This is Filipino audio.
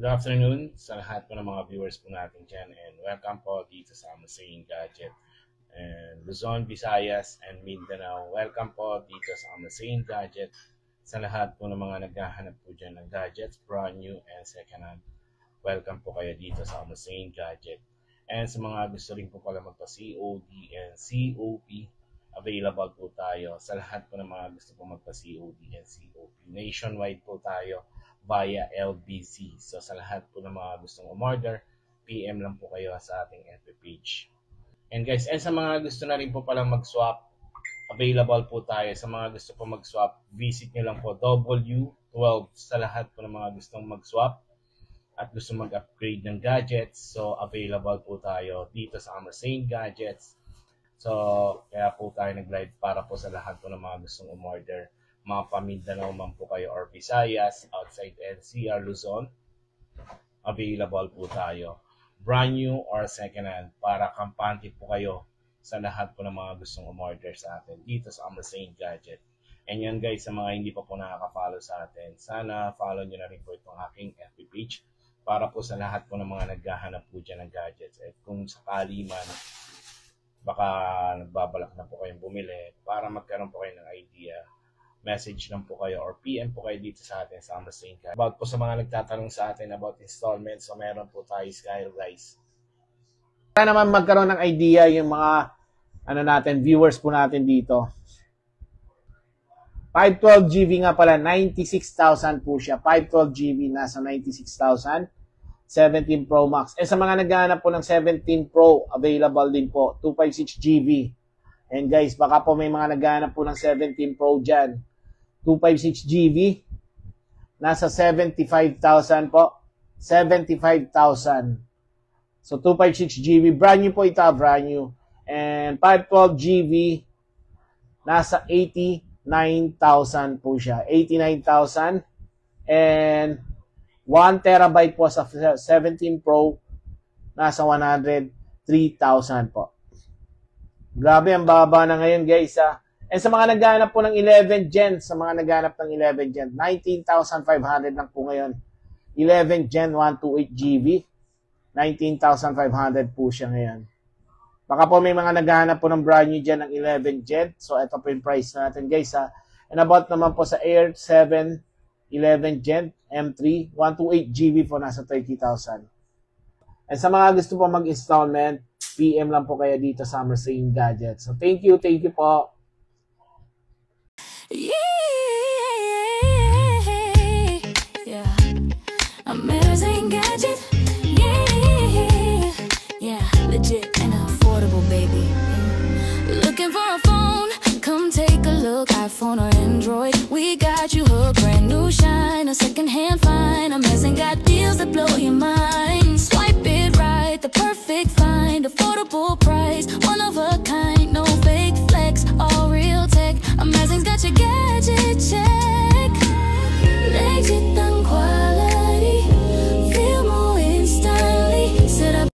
Good afternoon sa lahat po ng mga viewers po natin dyan, and welcome po dito sa Amasing Gadget. And Luzon, Visayas, and Mindanao, welcome po dito sa Amasing Gadget. Sa lahat po ng mga naghahanap po dyan ng gadgets, brand new and second hand, welcome po kayo dito sa Amasing Gadget. And sa mga gusto rin po pala magpa-COD and COP, available po tayo. Sa lahat po ng mga gusto po magpa-COD and COP, nationwide po tayo via LBC. So sa lahat po ng mga gustong umorder, PM lang po kayo sa ating FB page. And guys, sa mga gusto na rin po palang mag-swap, available po tayo. Sa mga gusto po mag-swap, visit nyo lang po W12 sa lahat po ng mga gustong mag-swap at gusto mag-upgrade ng gadgets. So available po tayo dito sa Amasing Gadgets. So kaya po tayo nag-live para po sa lahat po ng mga gustong umorder. Mga Mindanao man po kayo or Visayas, outside NCR, Luzon, available po tayo. Brand new or second hand, para kampante po kayo sa lahat po ng mga gustong umorder sa atin dito sa Amasing Gadget. And yan guys, sa mga hindi pa po nakaka-follow sa atin, sana follow nyo na rin po itong aking FB page para po sa lahat po ng mga naghahanap po dyan ng gadgets. At kung sakali man, baka nagbabalak na po kayong bumili, para magkaroon po kayo ng idea, message lang po kayo or PM po kayo dito sa atin sa Amasing Gadget. About po sa mga nagtatanong sa atin about installments, so meron po tayo guys. Para naman magkaroon ng idea yung mga viewers po natin dito. 512GB nga pala, 96,000 po siya. 512GB nasa 96,000. 17 Pro Max. Sa mga naghahanap po ng 17 Pro, available din po. 256GB. And guys, baka po may mga naghahanap po ng 17 Pro dyan. 256GB. Nasa 75,000 po. 75,000. So 256GB. Brand new po ito. Brand new. And 512GB. Nasa 89,000 po siya. 89,000. And 1TB po sa 17 Pro. Nasa 103,000 po. Grabe, ang baba na ngayon guys. And sa mga naghahanap po ng 11 Gen, sa mga naghahanap ng 11 Gen, 19,500 lang po ngayon. 11 Gen 128GB, 19,500 po siya ngayon. Baka po may mga naghahanap po ng brand new dyan ng 11 Gen. So ito po yung price natin guys. And about naman po sa Air 7 11 Gen M3, 128GB po, nasa 30,000. And sa mga gusto po mag-installment, PM lang po kayo dito sa Amasing Gadget. So thank you po. Yeah. Amasing Gadget. Yeah. Legit and affordable, baby. Looking for a phone? Come take a look. iPhone or Android, we got you hooked. Brand new shine, a second hand fine. Amasing got deals that blow your mind.